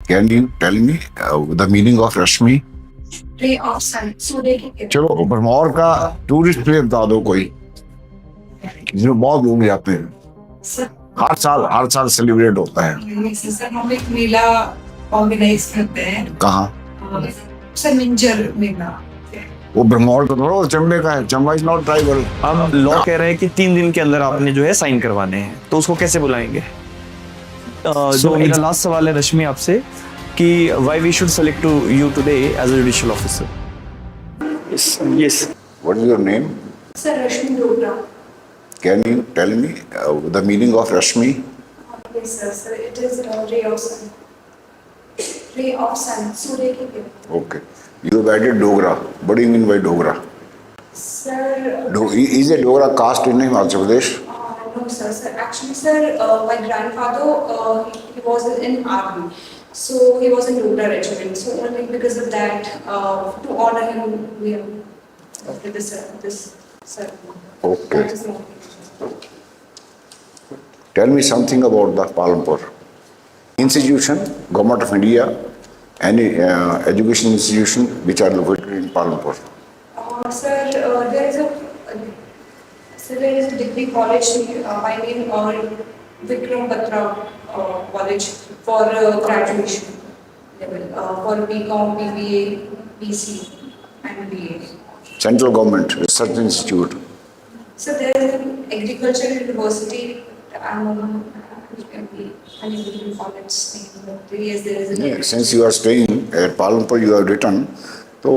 Can you tell me the meaning of Rashmi? Ray of sun, सूर्य की किरण। चलो भरमौर का टूरिस्ट प्लेस बता दो कोई जिसमें बहुत लोग जाते हैं, सर हर साल सेलिब्रेट होता है। सर हम एक मेला ऑर्गेनाइज करते हैं। कहाँ? सर मिंजर मेला। वो भरमौर का थोड़ा चंबे का है। Chamba is not tribal. अब लॉ कह रहे हैं कि 3 दिन के अंदर आपने जो है साइन करवाने हैं, तो उसको कैसे बुलाएंगे? जो मेरा लास्ट सवाल है रश्मि आपसे कि why we should select to you today as a judicial officer. Yes What is your name? Sir Rashmi Dogra. Can you tell me the meaning of Rashmi? Yes sir, sir it is ray of sun. Ray of sun, सूर्य की किरण। Okay. You have added Dogra. What do you mean by Dogra? Sir Is a Dogra caste in Himachal Pradesh? no sir, sir actually sir, my grandfather he was in army, so he was in Dogra regiment, so only because of that to honor him we have did this sir. Okay. That is not. Tell me something about the Palampur institution, Government of India, any education institution which are located in Palampur. Sir, there is a degree college by name Vikram Batra College for graduation level for BCom, BBA, BC and BA. Central Government Research Institute. So there is an agricultural university. I'm unable to recall its name. But yes, there is Yeah, since you are staying at Palampur, you have written. So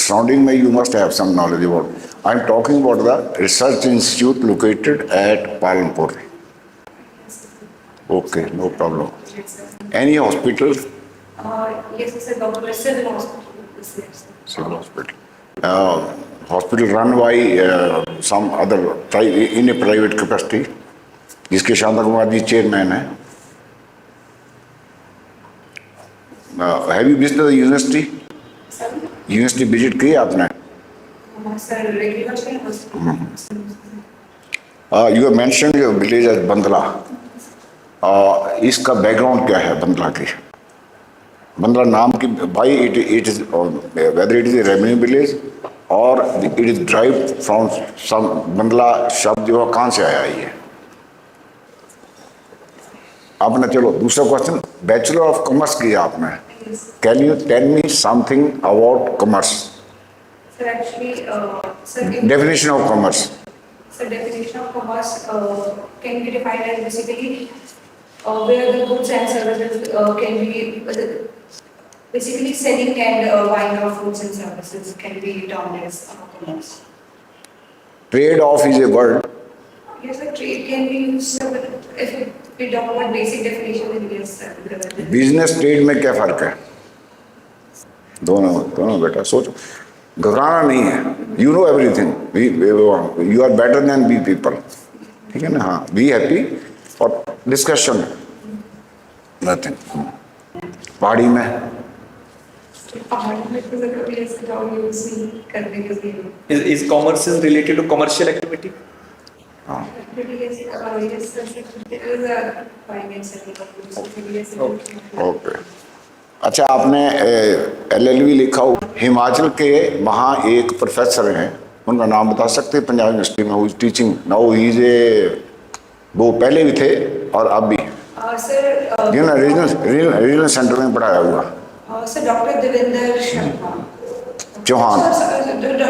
surrounding me, you must have some knowledge about. I am talking about the research institute located at Palampur. Okay, no problem. Any hospital? yes, sir. Dr. Civil Hospital. Yes, sir. Civil hospital. Hospital run by some other in a private capacity. जिसके Shanta Kumar ji chairman है। Have you visited the university? University visit की आपने? Sir, agricultural you have mentioned your village as Bandla. इसका background क्या है बंदला की? बंदला नाम की भाई it is whether it is a revenue village और it is derive from some Bandla शब्द जो कहाँ से आया ये? आपने चलो दूसरा क्वेश्चन, बैचलर ऑफ कॉमर्स किया आपने। Can you tell me something about commerce? Sir, actually, sir, definition of commerce? so definition of commerce can be defined as basically where the goods and services can be basically selling and buying of goods and services can be termed as commerce. Trade off is a word. Yes, sir, trade can be used if we talk about basic definition then yes, sir. because it is- business trade में क्या फर्क है? दोनों दोनों बेटा सोचो, घबराना नहीं है। You know everything, you are better than be people, ठीक है ना? हाँ, बी हैप्पी और डिस्कशन नथिंग। पहाड़ी में पहाड़ में तो कभी ऐसे जाओ यूज नहीं करने के लिए is commerce is related to commercial activity? हाँ yes, sir, there is a finance and yes, okay. अच्छा, आपने LLB लिखा हो। हिमाचल के वहाँ एक प्रोफेसर हैं, उनका नाम बता सकते हैं? पंजाब यूनिवर्सिटी में हुई teaching now he is a, वो पहले भी थे और अब भी सर जिन्होंने रीजनल सेंटर में पढ़ाया हुआ। Sir doctor Devendra Sharma Chauhan. Doctor Devendra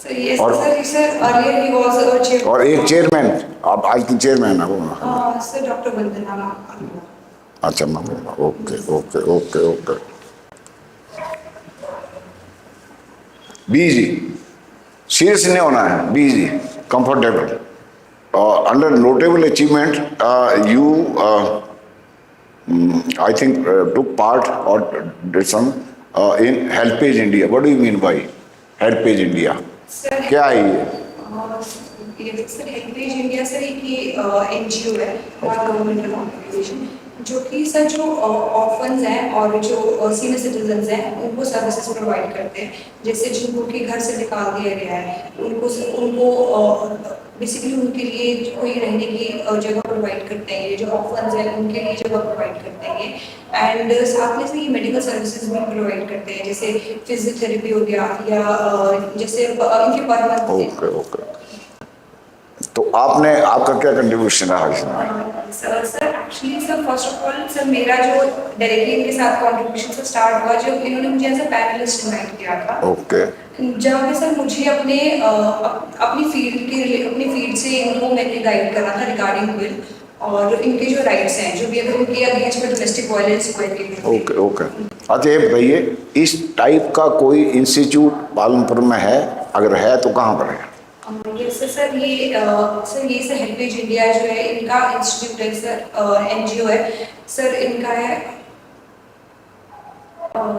sir yes और- sir earlier he was a chair और एक चेयरमैन, आप आज की चेयरमैन है वो। सर डॉक्टर वंदना अच्छा मामा, ओके ओके ओके ओके। बीजी सीरियस नहीं होना है, बीजी comfortable. Under notable achievement you I think took part और did some in HelpAge India. What do you mean by HelpAge India? Sir क्या है ये? ये सर हेल्पेज इंडिया सर एक NGO है, नॉट गवर्नमेंटल ऑर्गेनाइजेशन, जो कि सर जो ऑर्फन्स हैं और जो सीनियर सिटीजन्स हैं उनको सर्विसेज प्रोवाइड करते हैं, जैसे जिनको के घर से निकाल दिया गया है उनको उनको बेसिकली उनके लिए कोई रहने की जगह प्रोवाइड करते हैं, ये जो ऑर्फन्स हैं उनके लिए जगह प्रोवाइड करते हैं एंड साथ में से ये मेडिकल सर्विसेज भी प्रोवाइड करते हैं, जैसे फिजियोथेरेपी हो गया या जैसे इनके पर मंथ ओके ओके। तो आपने आपका क्या कंट्रीब्यूशन रहा इसमें? Sir actually sir first of all sir मेरा जो डायरेक्टली इनके साथ कंट्रीब्यूशन से स्टार्ट हुआ जब इन्होंने मुझे एज अ पैनलिस्ट इनवाइट किया था, ओके जहाँ पे सर मुझे अपनी फील्ड से इनको मैंने गाइड करना था रिगार्डिंग विल और इनके जो राइट्स हैं जो भी अगर उनके अगेंस्ट में डोमेस्टिक वायलेंस हुआ ओके ओके। अच्छा ये बताइए, इस टाइप का कोई इंस्टीट्यूट पालनपुर में है? अगर है तो कहाँ पर है? सर ये सर हेल्पेज इंडिया जो है इनका इंस्टीट्यूट है सर, एनजीओ है सर, इनका है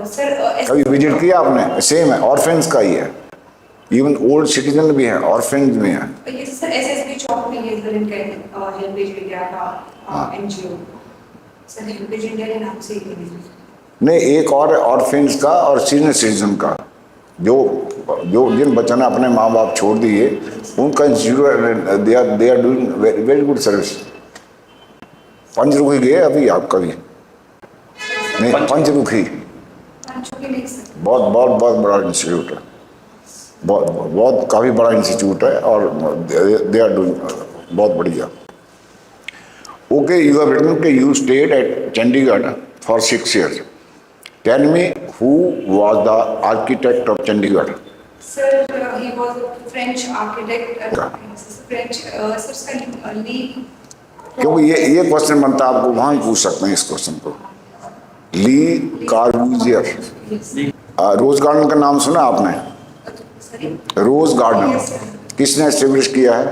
सर। कभी विजिट किया आपने? सेम है, ऑर्फेन्स का ही है, इवन ओल्ड सिटीजन भी है, ऑर्फेन्स भी है। ये सर एसएसबी चौक में ये सर इनका हेल्पेज इंडिया का एनजीओ सर, हेल्पेज इंडिया के नाम से ही है। नहीं, एक और ऑर्फेन्स का और सीनियर सिटीजन का, जो जिन बच्चों ने अपने माँ बाप छोड़ दिए उनका institute, they are doing very good service. Panchrukhi गए अभी आप कभी? नहीं, पंचरुखी बहुत बहुत बहुत बड़ा इंस्टीट्यूट है, बहुत बहुत काफ़ी बड़ा इंस्टीट्यूट है और दे आर डूइंग बहुत बढ़िया। ओके, यू हैव रिटन कि you stayed at Chandigarh for 6 years. Tell me, who was the architect of Chandigarh? Sir, he was a French architect. French, sir, Lee. क्योंकि ये क्वेश्चन बनता है, आपको वहाँ ही पूछ सकते हैं इस क्वेश्चन को। ली कार्बूजियर। रोज गार्डन का नाम सुना आपने? रोज गार्डन किसने एस्टेब्लिश किया है?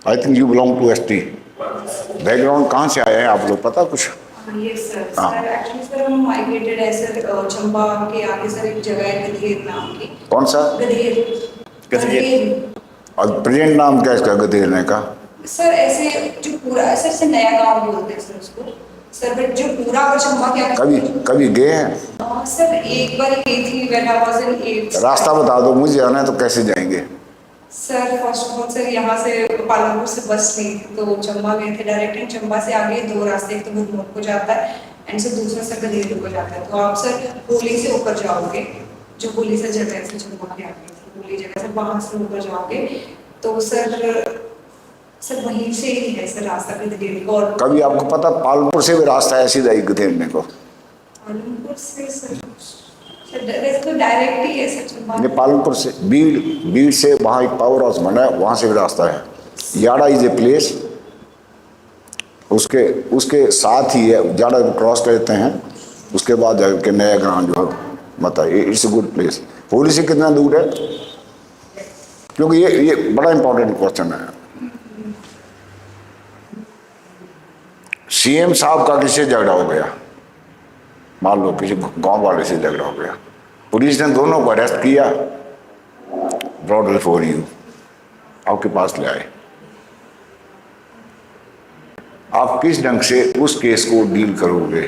I think you belong to ST background. कहाँ से आए हैं आप लोग, पता कुछ? Yes sir. Sir, actually sir हम migrated है सर, चंबा के आगे सर एक जगह है गधेर नाम की। कौन सा? गधेर। और प्रेजेंट नाम क्या है इसका गधेरने का? सर ऐसे जो पूरा सर से नया गांव बोलते हैं सर उसको सर, बट जो पूरा चंबा के आगे कभी गए हैं? सर एक बार गई थी when I was in 8th। रास्ता बता दो, मुझे जाना है तो कैसे जाएंगे? Sir first of all sir यहाँ से पालनपुर से बस ली तो चंबा गए थे डायरेक्ट, एंड चंबा से आगे 2 रास्ते, एक तो गुरमोर को जाता है एंड सर दूसरा सर गधेर को जाता है। तो आप सर होली से ऊपर जाओगे, जो होली से जगह है चंबा के आगे होली जगह सर, वहाँ से ऊपर जाओगे तो सर वहीं से ही है सर रास्ता गधेर को। और कभी आपको पता पालनपुर से भी रास्ता है सीधा ही गधेरने को? पालनपुर से सर वैसे तो डायरेक्ट ही है सर चंबा। ये पालनपुर से बीड़ से वहाँ एक पावर हाउस बना है, वहाँ से भी रास्ता है। याड़ा इज ए प्लेस, उसके साथ ही है, याड़ा क्रॉस करते हैं उसके बाद जाके नया ग्राम जो है मतलब it's a good place. Holi से कितना दूर है? क्योंकि ये बड़ा इंपॉर्टेंट क्वेश्चन है। सीएम साहब का किससे झगड़ा हो गया, मान लो किसी गांव वाले से झगड़ा हो गया, पुलिस ने दोनों को अरेस्ट किया, ब्रॉड बिफोर यू, आपके पास ले आए, आप किस ढंग से उस केस को डील करोगे?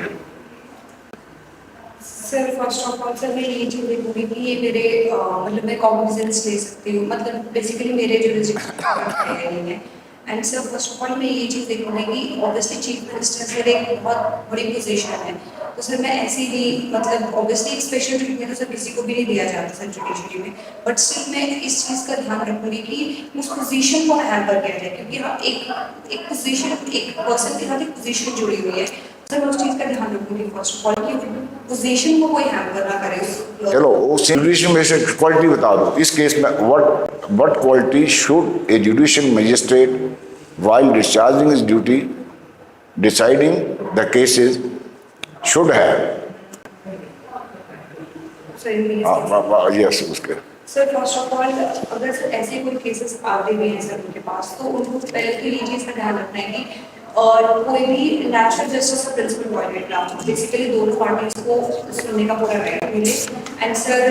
Sir first of all sir मैं ये चीज़ देखूंगी कि ये मेरे मतलब मैं कॉग्निजेंस ले सकती हूँ, मतलब बेसिकली मेरे जुरिस्डिक्शन है। And sir first of all मैं ये चीज़ देखूंगी कि ऑब्वियसली चीफ मिनिस्टर सर एक बहुत बड़ी पोजीशन है, तो सर मैं ऐसे ही मतलब ऑब्वियसली एक स्पेशल ट्रीटमेंट तो सर किसी को भी नहीं दिया जाता सर जुडिशरी में, बट स्टिल मैं इस चीज़ का ध्यान रखूंगी कि उस पोजीशन को हैम्पर किया जाए, क्योंकि हाँ एक पोजीशन एक पर्सन के साथ एक पोजीशन जुड़ी हुई है, सर मैं उस चीज़ का ध्यान रखूंगी फर्स्ट ऑफ ऑल कि पोजीशन को कोई हैम्पर ना करे। चलो उस जुडिशियल में से क्वालिटी बता दो इस केस में, what quality should a judicial magistrate while discharging his duty deciding the cases should have? Yes, उसके सर फर्स्ट ऑफ ऑल अगर सर ऐसे कोई केसेस आते भी हैं सर उनके पास, तो उनको पहले तो ये चीज़ का ध्यान रखना है कि और कोई भी नेचुरल जस्टिस का प्रिंसिपल वायलेट ना हो, बेसिकली दोनों पार्टीज को सुनने का पूरा राइट मिले। एंड सर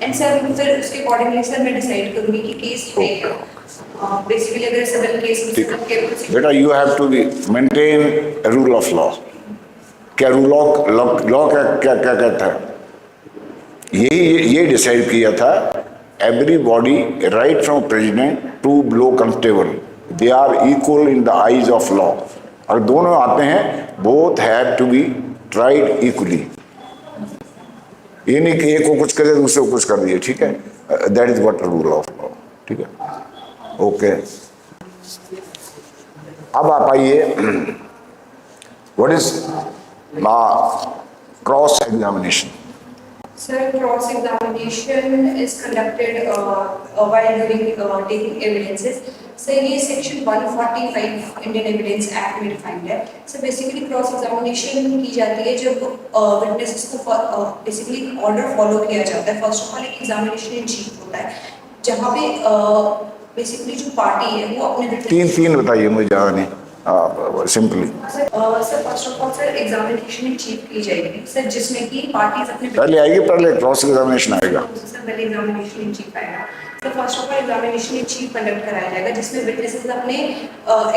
एंड सर फिर उसके अकॉर्डिंगली सर मैं डिसाइड करूंगी कि केस है क्या। बेसिकली अगर सिविल केस ठीक में है बेटा, you have to be maintain rule of law. क्या रूल ऑफ लॉ क्या क्या क्या कहता है? ये डिसाइड किया था, everybody right from president to below constable they are equal in the eyes of law. अगर दोनों आते हैं, both have to be tried equally. ये नहीं कि एक को कुछ करे दूसरे को कुछ कर दिए, ठीक है? That is what rule of law, ठीक है? ओके, अब आप आइए, what is cross examination? Sir, cross-examination is conducted while doing taking evidences. Sir, ये section 145 Indian Evidence Act में defined है. So basically cross-examination की जाती है जब witnesses को basically order follow किया जाता है. First of all एक examination in chief होता है, जहाँ पे basically जो party है वो अपने तीन बताइए, मुझे ज़्यादा नहीं, simply. Sir first of all sir examination in chief की जाएगी सर, जिसमें कि पार्टीज अपने पहले आएगी, पहले क्रॉस एग्जामिनेशन आएगा। सर पहले एग्जामिनेशन इन चीफ आएगा। Sir first of all examination in chief conduct कराया जाएगा, जिसमें विटनेसेस अपने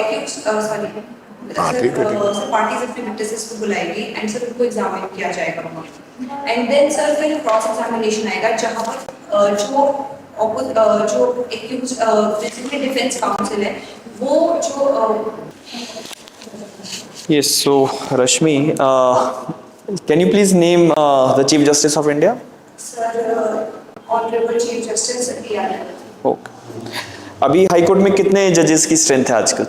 एक्यूज सॉरी सर पार्टीज अपने विटनेसेस को बुलाएगी एंड सर उनको एग्जामिन किया जाएगा। एंड देन सर फिर क्रॉस एग्जामिनेशन आएगा, जहाँ पर जो एक्यूज बेसिकली डिफेंस काउंसिल है वो जो Yes, so Rashmi, can you please name the Chief Justice of India? Sir honourable chief justice PR। Okay. अभी हाई कोर्ट में कितने जजेस की स्ट्रेंथ है आजकल?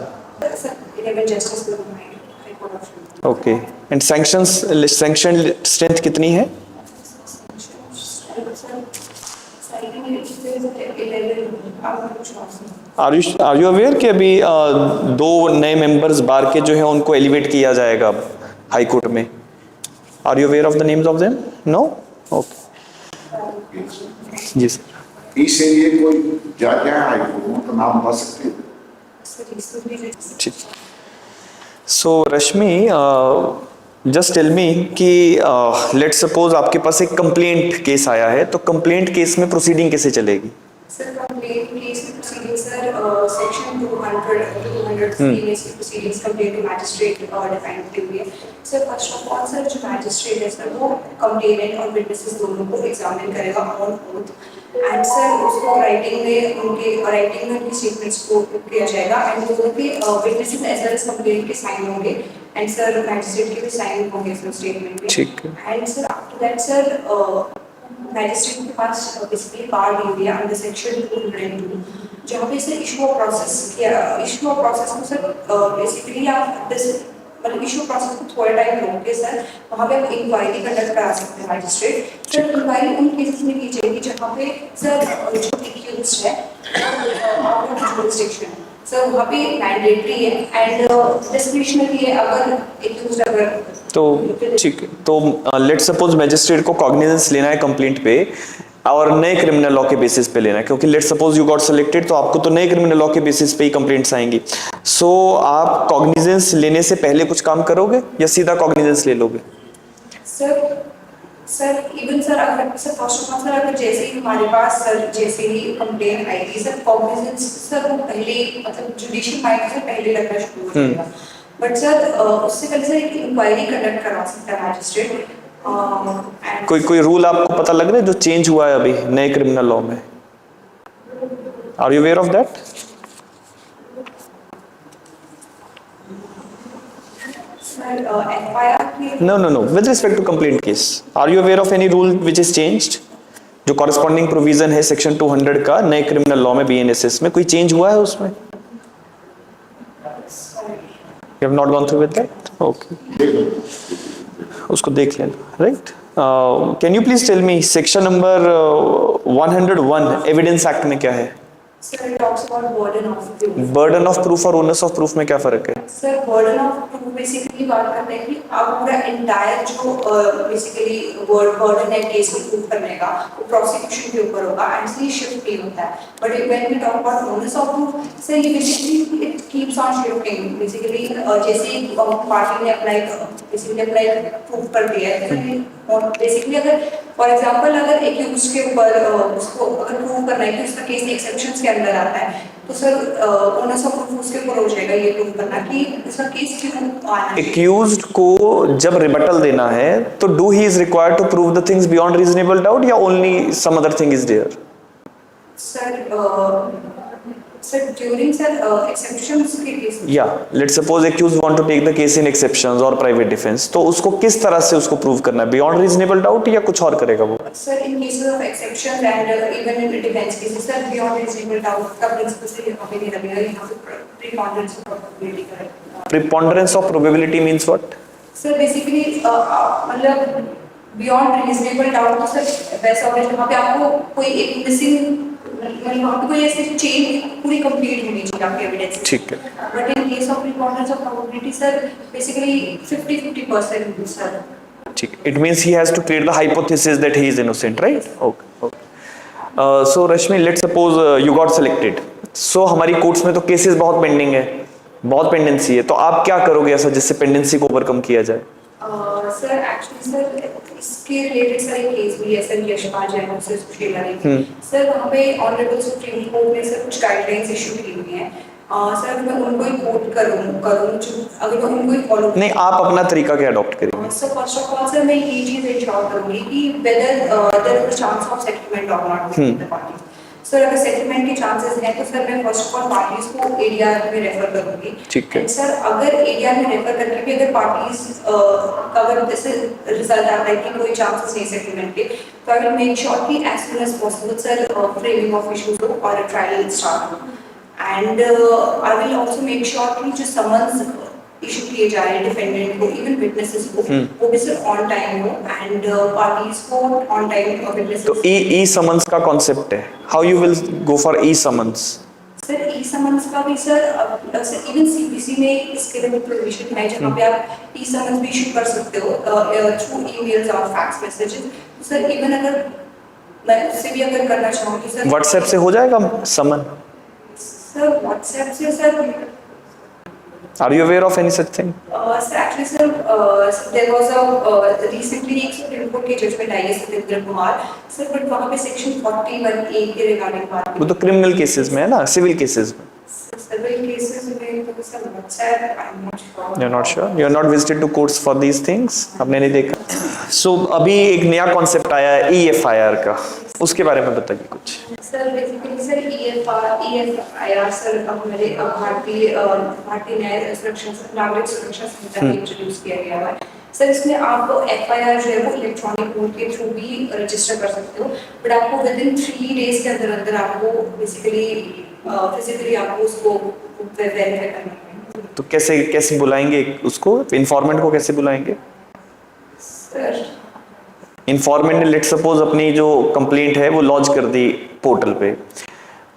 सर 11 जस्टिस को high court of. Okay, and sanction strength कितनी है? आर यू अवेयर कि अभी दो नए मेंबर्स बार के जो है उनको एलिवेट किया जाएगा हाई कोर्ट में? Are you aware of the names of them? No? Okay, जी सर। इस एरिया कोई जज है हाई कोर्ट में, तो नाम बता सकते हैं? ठीक। सो रश्मि, जस्ट टेल मी कि लेट्स सपोज आपके पास एक कंप्लेंट केस आया है, तो कंप्लेंट केस में प्रोसीडिंग कैसे चलेगी? सर कंप्लेंट केस में प्रोसीडिंग सर सेक्शन 200 में proceedings complaint to magistrate define की हुई है। Sir first of all sir जो मैजिस्ट्रेट है सर वो कंप्लेनेंट और विटनेसेस दोनों को एग्जामिन करेगा ऑन ओथ एंड सर उसको राइटिंग में उनकी स्टेटमेंट्स को किया जाएगा एंड दोनों के witnesses as well as complaint के साइन होंगे एंड सर मैजिस्ट्रेट के भी साइन होंगे इस स्टेटमेंट में। ठीक है। And sir after that sir magistrate के पास बेसिकली पावर दी हुई है अंडर सेक्शन 202, जहाँ पे सर इशू ऑफ प्रोसेस को सर बेसिकली आप मतलब इशू प्रोसेस को थोड़ा टाइम रोक के सर वहाँ पे आप इंक्वायरी कंडक्ट करा सकते हैं मैजिस्ट्रेट। सर इंक्वायरी उन केसेस में की जाएगी जहाँ पे सर जो एक्यूज्ड है आउट ऑफ जुरिसडिक्शन सर वहाँ पे मैंडेटरी है एंड डिस्क्रिशनरी है अगर एक्यूज्ड अगर तो ठीक है। तो लेट्स सपोज मैजिस्ट्रेट को कॉग्निजेंस लेना है कंप्लेंट पे और नए क्रिमिनल लॉ के बेसिस पे लेना है, क्योंकि let's suppose you got selected तो आपको तो नए क्रिमिनल लॉ के बेसिस पे ही कंप्लेंट्स आएंगी। सो आप कॉग्निजेंस लेने से पहले कुछ काम करोगे या सीधा कॉग्निजेंस ले लोगे? सर इवन सर अगर sir first of all sir अगर जैसे ही हमारे पास सर जैसे ही कंप्लेंट आएगी सर कॉग्निजेंस सर वो पहले मतलब जुडिशियल फाइल से पहले लगना शुरू हो जाएगा, बट सर उससे पहले सर एक इंक्वायरी कंडक्ट करवा सकता है मैजिस्ट्रेट। कोई रूल आपको पता लग रहा है जो चेंज हुआ है अभी नए क्रिमिनल लॉ में? Are you aware of that? No. With respect to complaint case, are you aware of any rule which is changed? जो corresponding provision है section 200 का नए क्रिमिनल लॉ में BNSS में कोई चेंज हुआ है उसमें? You have not gone through with that? Okay. उसको देख लेना, right? Can you please tell me section number 101 evidence act में क्या है? Sir, it talks about burden of proof. Burden of proof और ओनस ऑफ प्रूफ में क्या फर्क है? Sir burden of proof basically बात करते हैं कि आप पूरा एंटायर जो बेसिकली बर्डन है केस को प्रूव करने का वो प्रोसिक्यूशन के ऊपर होगा एंड इसलिए शिफ्ट नहीं होता है. But when we talk about onus of proof sir ये basically it keeps on shifting basically जैसे पार्टी ने अप्लाई प्रूव कर दिया है और बेसिकली अगर फॉर एग्जांपल अगर एक्यूज के ऊपर उसको अगर प्रूव करना है कि उसका केस एक्सेप्शंस के अंदर आता है तो सर ओनस ऑफ प्रूफ उसके ऊपर हो जाएगा ये प्रूव करना कि उसका केस क्यों आना है. एक्यूज्ड को जब रिबटल देना है तो do he is required to prove the things beyond reasonable doubt या only some other thing is there? Sir during sir exceptions के केस या let's suppose accused want to take the case in exceptions और private defence, तो उसको किस तरह से उसको प्रूव करना है? बियॉन्ड रीजनेबल डाउट या कुछ और करेगा वो? Sir in cases of exception and even in defence cases sir beyond reasonable doubt का प्रिंसिपल से यहाँ पे नहीं लगेगा, यहाँ पे प्रीपॉन्डरेंस ऑफ प्रोबेबिलिटी का. Preponderance of probability means what? Sir basically मतलब बियॉन्ड रीजनेबल डाउट तो सर वैसा होगा जहाँ पे आपको कोई एक मिसिंग मतलब वहाँ पे कोई ऐसी चेन पूरी कंप्लीट होनी चाहिए आपके एविडेंस. ठीक है. But in case of preponderance of probability sir basically 50-50% sir. ठीक. It means he has to create the hypothesis that he is innocent, right? Okay. Okay. So Rashmi, let's suppose you got selected. So हमारी courts में तो cases बहुत pending है, बहुत pendency है, तो आप क्या करोगे ऐसा जिससे पेंडेंसी को ओवरकम किया जाए? सर एक्चुअली सर इसके रिलेटेड सर एक केस भी है sir Yashpal Jain versus Sushila Reddy. Sir वहाँ पे ऑनरेबल सुप्रीम कोर्ट ने सर कुछ गाइडलाइंस इशू की हुई हैं. सर मैं उनको ही कोट करूँ अगर मैं उनको ही फॉलो नहीं, आप अपना तरीका क्या अडॉप्ट करेंगे? Sir first of all sir मैं ये चीज़ इंश्योर करूँगी कि whether there is chance of settlement और not with the party. Sir अगर सेटलमेंट के चांसेस हैं तो सर मैं फर्स्ट ऑफ ऑल पार्टीज को एडीआर में रेफर करूंगी. ठीक है. सर अगर एडीआर में रेफर करके भी अगर पार्टीज का अगर जैसे रिजल्ट आता है कि कोई चांसेस नहीं सेटलमेंट के तो आई विल मेक श्योर कि as soon as possible sir framing of issues हो और ट्रायल स्टार्ट हो. And I will also make sure कि जो समन्स इशू किए जा रहे हैं डिफेंडेंट को इवन विटनेसेस को वो भी सर ऑन टाइम हो एंड पार्टीज को ऑन टाइम विटनेसेस. तो ई समन्स का कॉन्सेप्ट है, how you will go for E summons? Sir E summons का भी सर इवन सीपीसी में इसके लिए प्रोविजन है जहाँ पे आप ई समन्स भी इशू कर सकते हो थ्रू ईमेल्स और फैक्स मैसेजेस. सर इवन अगर मैं उससे भी अगर करना चाहूँगी सर व्हाट्सएप से हो जाएगा समन? सर व्हाट्सएप से sir Are you aware of any such thing? Sir, actually, sir, there was a recently एक सुप्रीम कोर्ट की जजमेंट आई है सत्येंद्र कुमार सर, बट वहाँ पे सेक्शन 41A के रिगार्डिंग बात वो तो क्रिमिनल केसेस में है ना, सिविल केसेस में. सिविल केसेस में तो sir WhatsApp I am not sure. You're not sure? You're not visited to courts for these things? आपने नहीं देखा? So अभी एक नया कॉन्सेप्ट आया है EFIR का, उसके बारे में बताइए कुछ. Sir basically sir EFIR sir हमारे भारतीय न्याय सुरक्षा नागरिक सुरक्षा संहिता में इंट्रोड्यूस किया गया है. सर इसमें आप FIR जो है वो इलेक्ट्रॉनिक मोड के थ्रू भी रजिस्टर कर सकते हो, बट आपको विद इन 3 डेज के अंदर आपको बेसिकली फिजिकली आपको उसको वेरीफाई करना है. तो कैसे बुलाएंगे उसको, इन्फॉर्मेंट को कैसे बुलाएंगे? सर इन्फॉर्मेंट ने लेट सपोज अपनी जो कंप्लेंट है वो लॉन्च कर दी पोर्टल पे,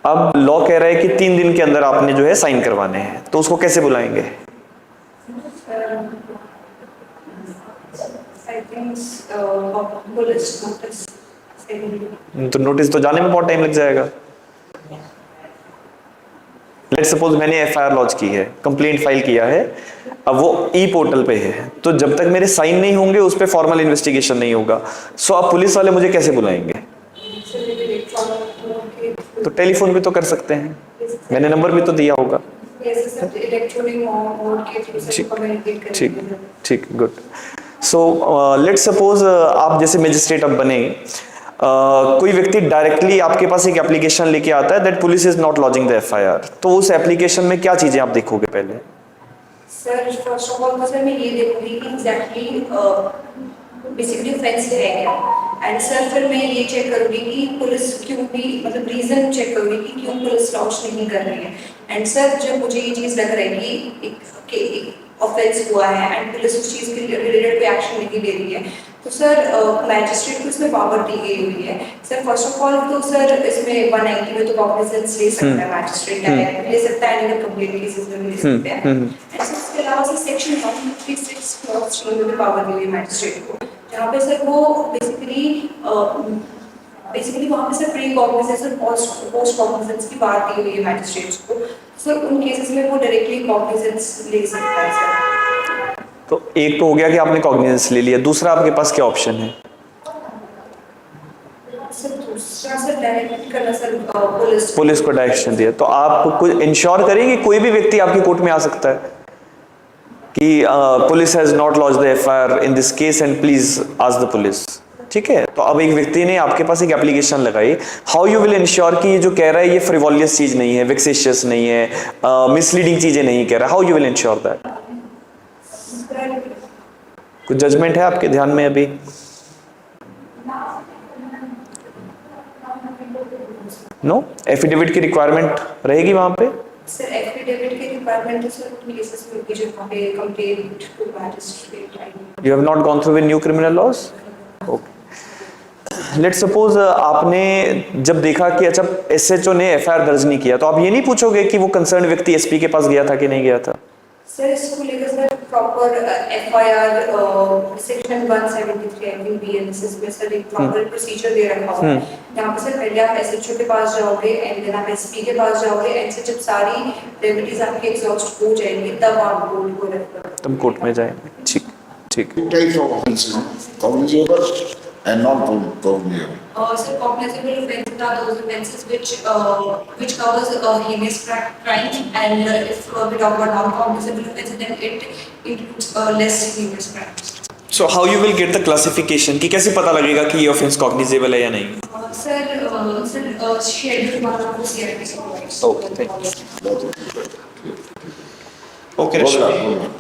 अब लॉ कह रहा है कि 3 दिन के अंदर आपने जो है साइन करवाने हैं, तो उसको कैसे बुलाएंगे? I think police notice. तो नोटिस तो जाने में बहुत टाइम लग जाएगा. लेट सपोज मैंने एफआईआर लॉन्च की है, कंप्लेंट फाइल किया है, अब वो ई पोर्टल पे है, तो जब तक मेरे साइन नहीं होंगे उस पर फॉर्मल इन्वेस्टिगेशन नहीं होगा. सो अब पुलिस वाले मुझे कैसे बुलाएंगे? तो टेलीफोन भी तो कर सकते हैं, मैंने नंबर भी तो दिया होगा. ठीक गुड. सो लेट सपोज आप जैसे मजिस्ट्रेट अब बने, कोई व्यक्ति डायरेक्टली आपके पास एक एप्लीकेशन लेके आता है that police is not lodging the FIR, तो उस एप्लीकेशन में क्या चीजें आप देखोगे पहले? सर फर्स्ट ऑफ ऑल तो सर मैं ये देखूंगी कि एग्जैक्टली बेसिकली ऑफेंस है क्या, एंड सर फिर मैं ये चेक करूंगी कि पुलिस क्यों भी मतलब रीजन चेक करूंगी कि क्यों पुलिस लॉन्च नहीं कर रही है. एंड सर जब मुझे ये चीज़ लग रही है कि एक ऑफेंस हुआ है एंड पुलिस उस चीज़ के रिलेटेड कोई एक्शन नहीं ले रही है, तो सर मैजिस्ट्रेट को इसमें पावर दी गई हुई है सर। फर्स्ट ऑफ ऑल तो सर इसमें 190 में तो कॉग्निजेंस ले सकता है मैजिस्ट्रेट, डायरेक्ट ले सकता है, नहीं तो कंप्लेंट केसेस में भी ले सकते हैं। एंड सर इसके अलावा सर सेक्शन 136 क्लॉज 3 में भी पावर दी हुई है मैजिस्ट्रेट को, जहाँ पे सर वो बेसिकली वहाँ पे सर प्री कॉग्निजेंस और पोस्ट कॉग्निजेंस की बात दी हुई है मैजिस्ट्रेट्स को। सर उन केसेस में वो डायरेक्टली कॉग्निजेंस ले सकता है सर। तो एक तो हो गया कि आपने कॉग्निजेंस ले लिया, दूसरा आपके पास क्या ऑप्शन है? सर दूसरा सर डायरेक्ट करना सर पुलिस को डायरेक्शन दिया, तो आप कुछ इंश्योर करेंगे कोई भी व्यक्ति आपकी कोर्ट में आ सकता है कि police has not launched the FIR in this case and please ask the police, ठीक है? तो अब एक व्यक्ति ने आपके पास एक एप्लीकेशन लगाई, हाउ यू विल इंश्योर कि ये जो कह रहा है ये फ्रिवोलियस चीज नहीं है, वेक्सेशियस नहीं है, मिसलीडिंग चीजें नहीं कह रहा, how you will ensure that? कुछ जजमेंट है आपके ध्यान में अभी? नो? एफिडेविट की रिक्वायरमेंट रहेगी वहां पे? सर एफिडेविट की रिक्वायरमेंट है सर उन केसेस में कि जो वहाँ पे complaint to magistrate. You have not gone through with new criminal laws? Okay, let's suppose आपने जब देखा कि अच्छा एसएचओ ने एफआईआर दर्ज नहीं किया, तो आप ये नहीं पूछोगे कि वो कंसर्न व्यक्ति एसपी के पास गया था कि नहीं गया था? सर इसको लेकर सर प्रॉपर एफआईआर सेक्शन 173 एमबीबीएनएस में सर एक प्रॉपर प्रोसीजर दे रखा हुआ है, जहाँ पे सर पहले आप एसएचओ के पास जाओगे एंड देन आप एसपी के पास जाओगे एंड से जब सारी रेमेडीज आपकी एग्जॉस्ट हो जाएंगी तब आप कोर्ट को रेफर करोगे। तुम कोर्ट में जाएंगे, ठीक ठीक। Types of offences, cognizable and non-cognizable. Sir, cognizable offences are those offences which covers heinous crime, and if we talk about non-cognizable offences, then it includes less heinous crimes. So how you will get the classification कि कैसे पता लगेगा कि ये offence cognizable है या नहीं? Sir, schedule 1 of the CIP provides. Okay, thank you. Both. Okay Hold on, hold on.